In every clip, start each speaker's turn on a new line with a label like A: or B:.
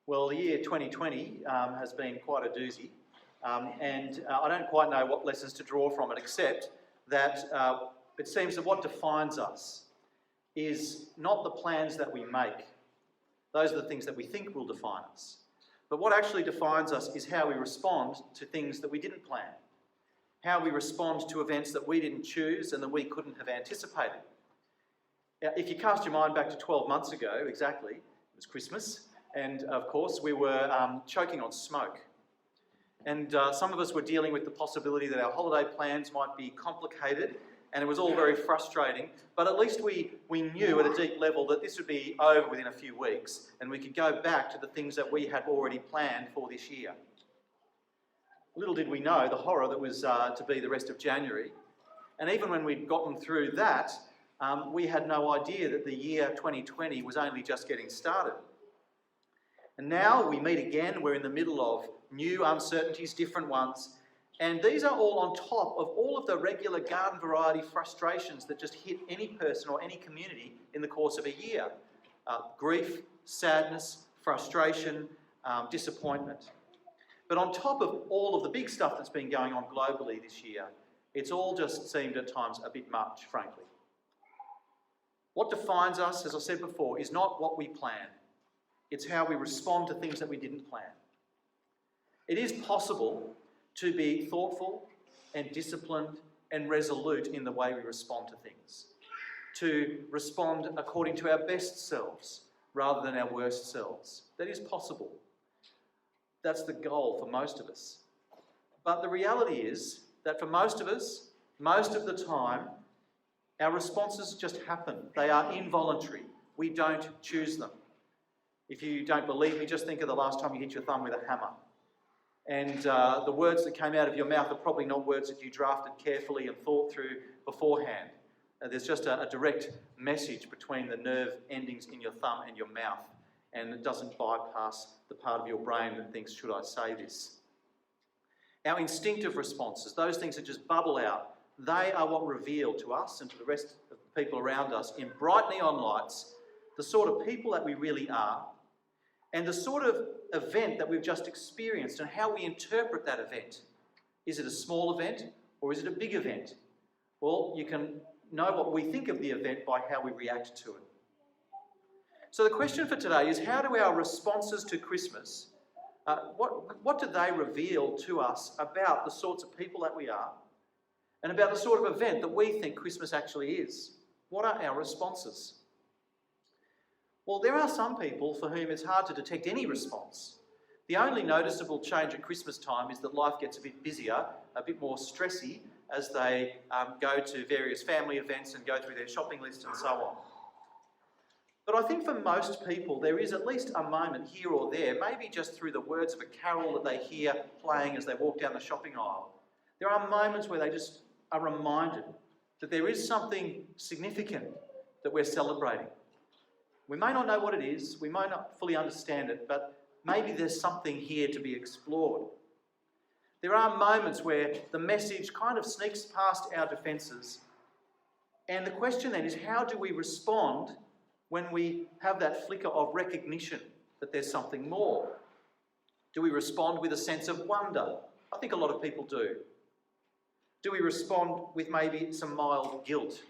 A: Well, the year 2020 has been quite a doozy, and I don't quite know what lessons to draw from it, except that it seems that what defines us is not the plans that we make. Those are the things that we think will define us. But what actually defines us is how we respond to things that we didn't plan, how we respond to events that we didn't choose and that we couldn't have anticipated. Now, if you cast your mind back to 12 months ago, exactly, it was Christmas, and of course we were choking on smoke. And some of us were dealing with the possibility that our holiday plans might be complicated, and it was all very frustrating, but at least we knew at a deep level that this would be over within a few weeks, and we could go back to the things that we had already planned for this year. Little did we know the horror that was to be the rest of January, and even when we'd gotten through that, we had no idea that the year 2020 was only just getting started. And now we meet again, we're in the middle of new uncertainties, different ones, and these are all on top of all of the regular garden variety frustrations that just hit any person or any community in the course of a year. Grief, sadness, frustration, disappointment. But on top of all of the big stuff that's been going on globally this year, it's all just seemed at times a bit much, frankly. What defines us, as I said before, is not what we plan. It's how we respond to things that we didn't plan. It is possible to be thoughtful and disciplined and resolute in the way we respond to things. To respond according to our best selves rather than our worst selves. That is possible. That's the goal for most of us. But the reality is that for most of us, most of the time, our responses just happen. They are involuntary. We don't choose them. If you don't believe me, just think of the last time you hit your thumb with a hammer. And the words that came out of your mouth are probably not words that you drafted carefully and thought through beforehand. There's just a direct message between the nerve endings in your thumb and your mouth, and it doesn't bypass the part of your brain that thinks, should I say this? Our instinctive responses, those things that just bubble out, they are what reveal to us and to the rest of the people around us in bright neon lights the sort of people that we really are, and the sort of event that we've just experienced and how we interpret that event. Is it a small event or is it a big event? Well, you can know what we think of the event by how we react to it. So the question for today is, how do our responses to Christmas, what do they reveal to us about the sorts of people that we are and about the sort of event that we think Christmas actually is? What are our responses? Well, there are some people for whom it's hard to detect any response. The only noticeable change at Christmas time is that life gets a bit busier, a bit more stressy as they go to various family events and go through their shopping list and so on. But I think for most people there is at least a moment here or there, maybe just through the words of a carol that they hear playing as they walk down the shopping aisle. There are moments where they just are reminded that there is something significant that we're celebrating. We may not know what it is, we may not fully understand it, but maybe there's something here to be explored. There are moments where the message kind of sneaks past our defences, and the question then is, how do we respond when we have that flicker of recognition that there's something more? Do we respond with a sense of wonder? I think a lot of people do. Do we respond with maybe some mild guilt?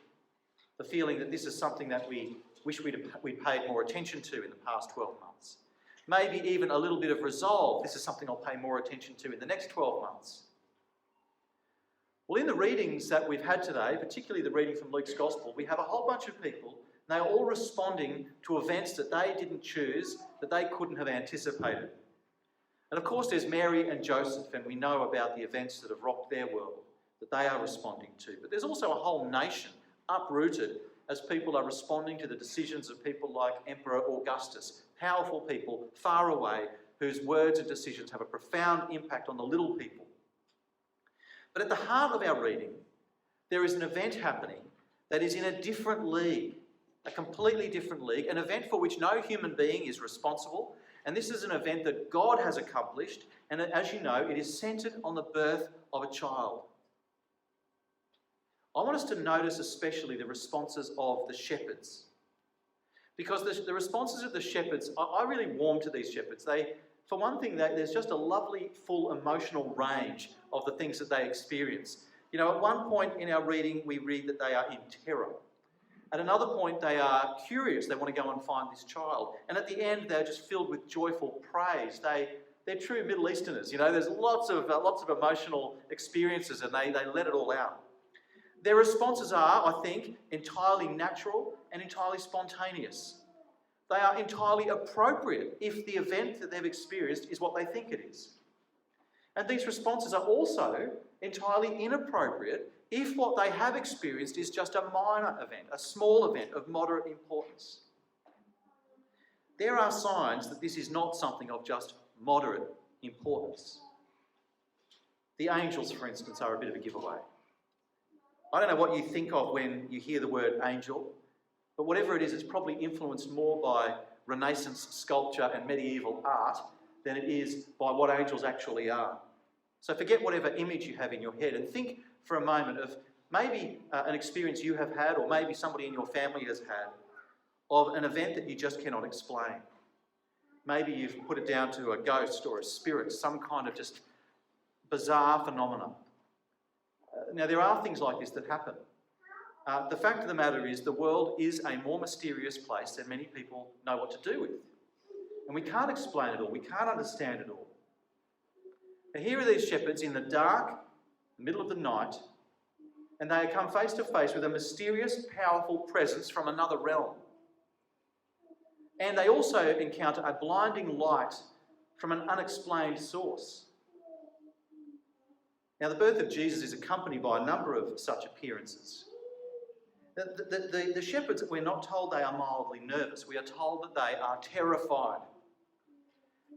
A: The feeling that this is something that we wish we'd paid more attention to in the past 12 months. Maybe even a little bit of resolve. This is something I'll pay more attention to in the next 12 months. Well, in the readings that we've had today, particularly the reading from Luke's Gospel, we have a whole bunch of people, and they're all responding to events that they didn't choose, that they couldn't have anticipated. And of course there's Mary and Joseph, and we know about the events that have rocked their world, that they are responding to. But there's also a whole nation uprooted as people are responding to the decisions of people like Emperor Augustus, powerful people far away whose words and decisions have a profound impact on the little people. But at the heart of our reading, there is an event happening that is in a different league, a completely different league, an event for which no human being is responsible, and this is an event that God has accomplished, and as you know, it is centred on the birth of a child. I want us to notice especially the responses of the shepherds. Because the responses of the shepherds, I really warm to these shepherds. For one thing, there's just a lovely, full emotional range of the things that they experience. You know, at one point in our reading, we read that they are in terror. At another point, they are curious. They want to go and find this child. And at the end, they're just filled with joyful praise. They're true Middle Easterners. You know, there's lots of emotional experiences, and they let it all out. Their responses are, I think, entirely natural and entirely spontaneous. They are entirely appropriate if the event that they've experienced is what they think it is. And these responses are also entirely inappropriate if what they have experienced is just a minor event, a small event of moderate importance. There are signs that this is not something of just moderate importance. The angels, for instance, are a bit of a giveaway. I don't know what you think of when you hear the word angel, but whatever it is, it's probably influenced more by Renaissance sculpture and medieval art than it is by what angels actually are. So forget whatever image you have in your head and think for a moment of maybe an experience you have had, or maybe somebody in your family has had, of an event that you just cannot explain. Maybe you've put it down to a ghost or a spirit, some kind of just bizarre phenomenon. Now, there are things like this that happen. The fact of the matter is the world is a more mysterious place than many people know what to do with. And we can't explain it all. We can't understand it all. And here are these shepherds in the dark, middle of the night, and they come face to face with a mysterious, powerful presence from another realm. And they also encounter a blinding light from an unexplained source. Now, the birth of Jesus is accompanied by a number of such appearances. The shepherds, we're not told they are mildly nervous. We are told that they are terrified.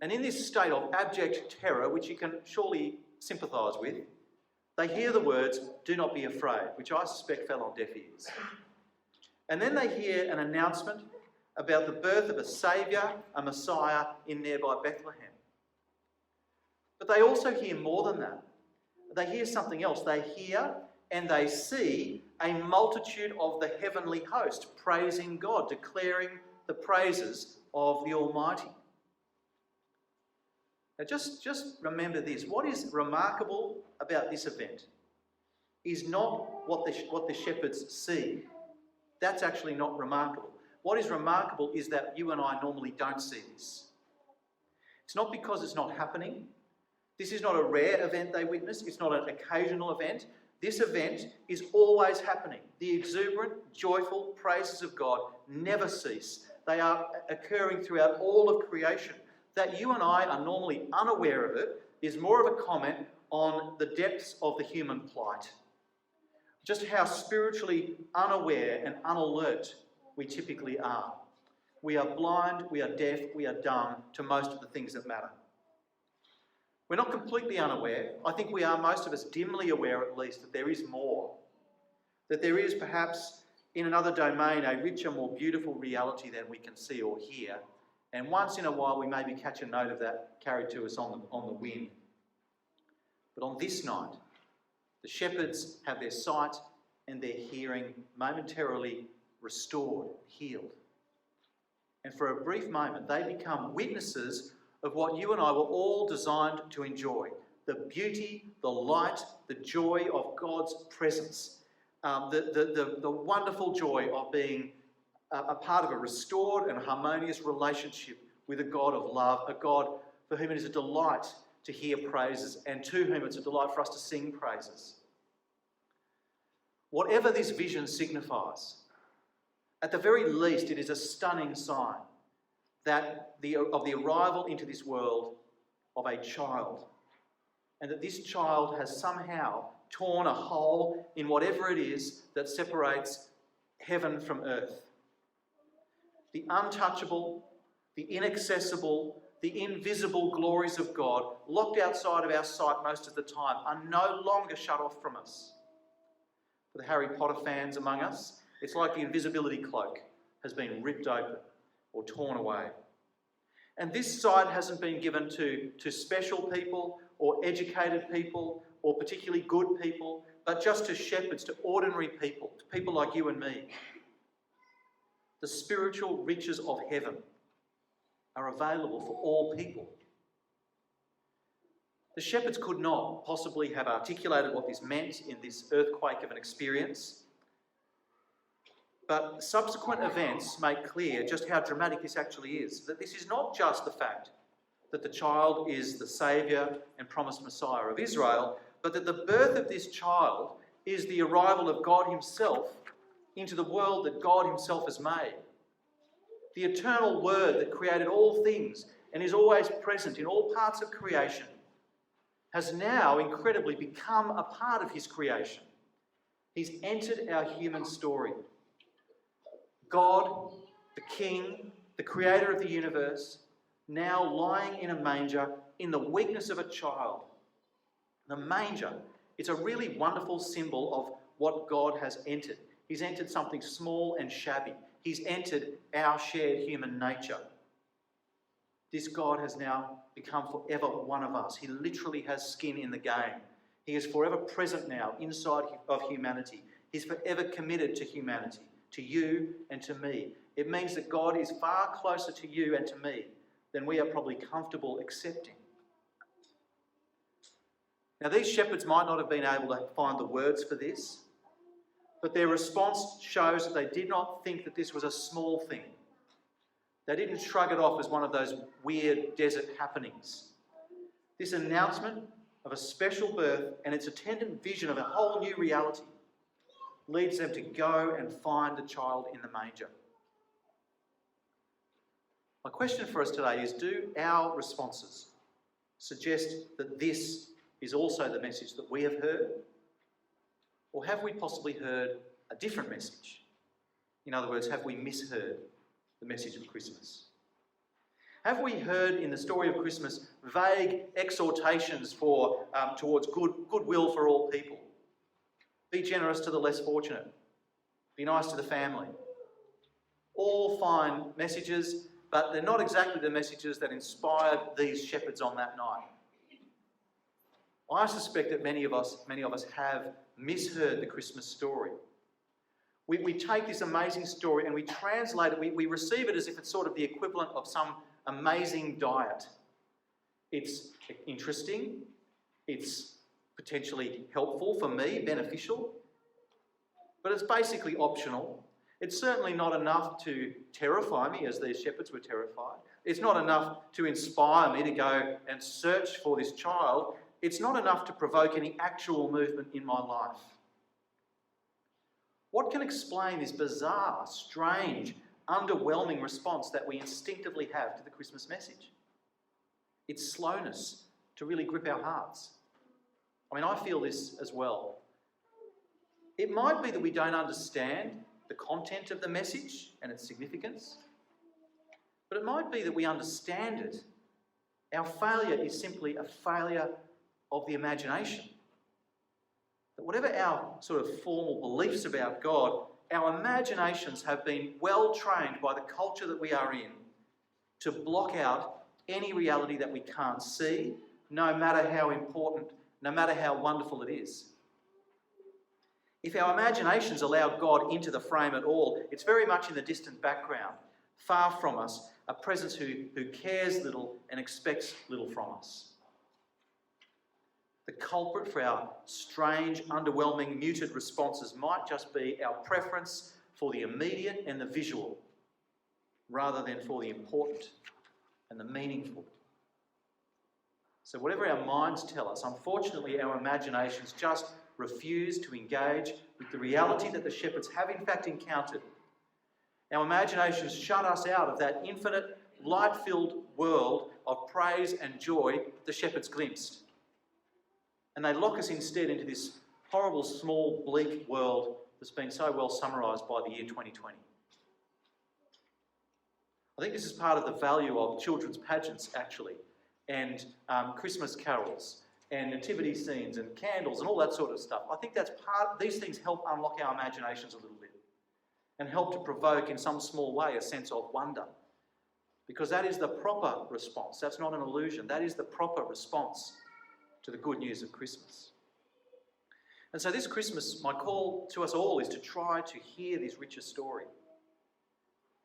A: And in this state of abject terror, which you can surely sympathise with, they hear the words, "Do not be afraid," which I suspect fell on deaf ears. And then they hear an announcement about the birth of a Saviour, a Messiah, in nearby Bethlehem. But they also hear more than that. They hear something else. They hear and they see a multitude of the heavenly host praising God, declaring the praises of the Almighty. Now just remember this. What is remarkable about this event is not what the shepherds see. That's actually not remarkable. What is remarkable is that you and I normally don't see this. It's not because it's not happening. This is not a rare event they witness. It's not an occasional event. This event is always happening. The exuberant, joyful praises of God never cease. They are occurring throughout all of creation. That you and I are normally unaware of it is more of a comment on the depths of the human plight. Just how spiritually unaware and unalert we typically are. We are blind, we are deaf, we are dumb to most of the things that matter. We're not completely unaware. I think we are, most of us, dimly aware at least, that there is more. That there is perhaps in another domain a richer, more beautiful reality than we can see or hear. And once in a while we maybe catch a note of that carried to us on the wind. But on this night, the shepherds have their sight and their hearing momentarily restored, healed. And for a brief moment, they become witnesses of what you and I were all designed to enjoy. The beauty, the light, the joy of God's presence. The wonderful joy of being a part of a restored and harmonious relationship with a God of love, a God for whom it is a delight to hear praises and to whom it's a delight for us to sing praises. Whatever this vision signifies, at the very least, it is a stunning sign that of the arrival into this world of a child, and that this child has somehow torn a hole in whatever it is that separates heaven from earth. The untouchable, the inaccessible, the invisible glories of God, locked outside of our sight most of the time, are no longer shut off from us. For the Harry Potter fans among us, it's like the invisibility cloak has been ripped open or torn away. And this sight hasn't been given to special people or educated people or particularly good people, but just to shepherds, to ordinary people, to people like you and me. the spiritual riches of heaven are available for all people. The shepherds could not possibly have articulated what this meant in this earthquake of an experience, but subsequent events make clear just how dramatic this actually is. That this is not just the fact that the child is the saviour and promised Messiah of Israel, but that the birth of this child is the arrival of God himself into the world that God himself has made. The eternal Word that created all things and is always present in all parts of creation has now incredibly become a part of his creation. He's entered our human story. God, the King, the creator of the universe, now lying in a manger in the weakness of a child. The manger, it's a really wonderful symbol of what God has entered. He's entered something small and shabby. He's entered our shared human nature. This God has now become forever one of us. He literally has skin in the game. He is forever present now inside of humanity. He's forever committed to humanity, to you and to me. It means that God is far closer to you and to me than we are probably comfortable accepting. Now, these shepherds might not have been able to find the words for this, but their response shows that they did not think that this was a small thing. They didn't shrug it off as one of those weird desert happenings. This announcement of a special birth and its attendant vision of a whole new reality leads them to go and find the child in the manger. My question for us today is, do our responses suggest that this is also the message that we have heard? Or have we possibly heard a different message? In other words, have we misheard the message of Christmas? Have we heard in the story of Christmas vague exhortations towards goodwill for all people? Be generous to the less fortunate. Be nice to the family. All fine messages, but they're not exactly the messages that inspired these shepherds on that night. I suspect that many of us have misheard the Christmas story. We take this amazing story and we translate it, we receive it as if it's sort of the equivalent of some amazing diet. It's interesting, it's potentially helpful for me, beneficial, but it's basically optional. It's certainly not enough to terrify me as these shepherds were terrified. It's not enough to inspire me to go and search for this child. It's not enough to provoke any actual movement in my life. What can explain this bizarre, strange, underwhelming response that we instinctively have to the Christmas message? It's slowness to really grip our hearts. I mean, I feel this as well. It might be that we don't understand the content of the message and its significance, but it might be that we understand it. Our failure is simply a failure of the imagination. That whatever our sort of formal beliefs about God, our imaginations have been well trained by the culture that we are in to block out any reality that we can't see, no matter how important, no matter how wonderful it is. If our imaginations allow God into the frame at all, it's very much in the distant background, far from us, a presence who cares little and expects little from us. The culprit for our strange, underwhelming, muted responses might just be our preference for the immediate and the visual, rather than for the important and the meaningful. So whatever our minds tell us, unfortunately our imaginations just refuse to engage with the reality that the shepherds have in fact encountered. Our imaginations shut us out of that infinite, light-filled world of praise and joy that the shepherds glimpsed. And they lock us instead into this horrible, small, bleak world that's been so well summarised by the year 2020. I think this is part of the value of children's pageants, actually, and Christmas carols, and nativity scenes, and candles, and all that sort of stuff. I think these things help unlock our imaginations a little bit, and help to provoke, in some small way, a sense of wonder. Because that is the proper response. That's not an illusion. That is the proper response to the good news of Christmas. And so this Christmas, my call to us all is to try to hear this richer story.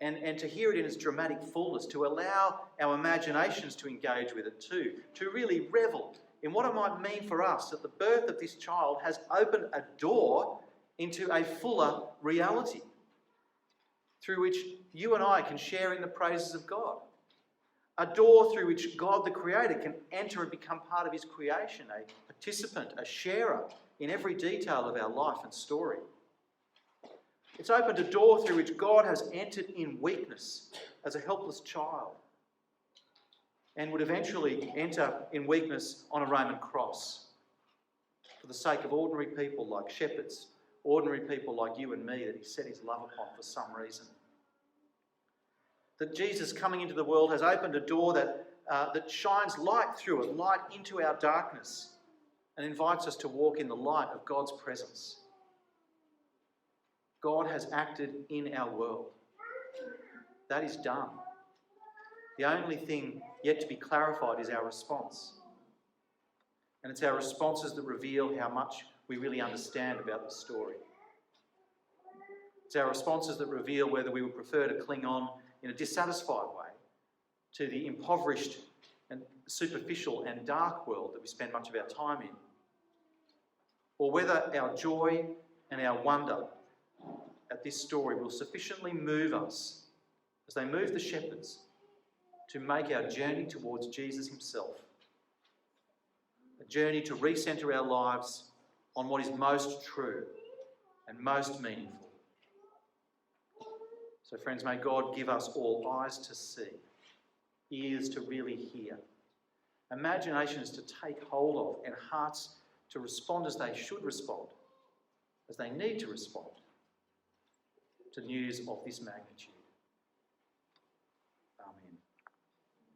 A: and to hear it in its dramatic fullness, to allow our imaginations to engage with it too, to really revel in what it might mean for us that the birth of this child has opened a door into a fuller reality through which you and I can share in the praises of God. A door through which God the Creator can enter and become part of his creation, a participant, a sharer in every detail of our life and story. It's opened a door through which God has entered in weakness as a helpless child and would eventually enter in weakness on a Roman cross for the sake of ordinary people like shepherds, ordinary people like you and me that he set his love upon for some reason. That Jesus coming into the world has opened a door that shines light through it, light into our darkness, and invites us to walk in the light of God's presence. God has acted in our world. That is done. The only thing yet to be clarified is our response. And it's our responses that reveal how much we really understand about the story. It's our responses that reveal whether we would prefer to cling on in a dissatisfied way to the impoverished and superficial and dark world that we spend much of our time in, or whether our joy and our wonder at this story will sufficiently move us, as they move the shepherds, to make our journey towards Jesus himself, a journey to recenter our lives on what is most true and most meaningful. So friends, may God give us all eyes to see, ears to really hear, imaginations to take hold of, and hearts to respond as they should respond, as they need to respond to news of this magnitude.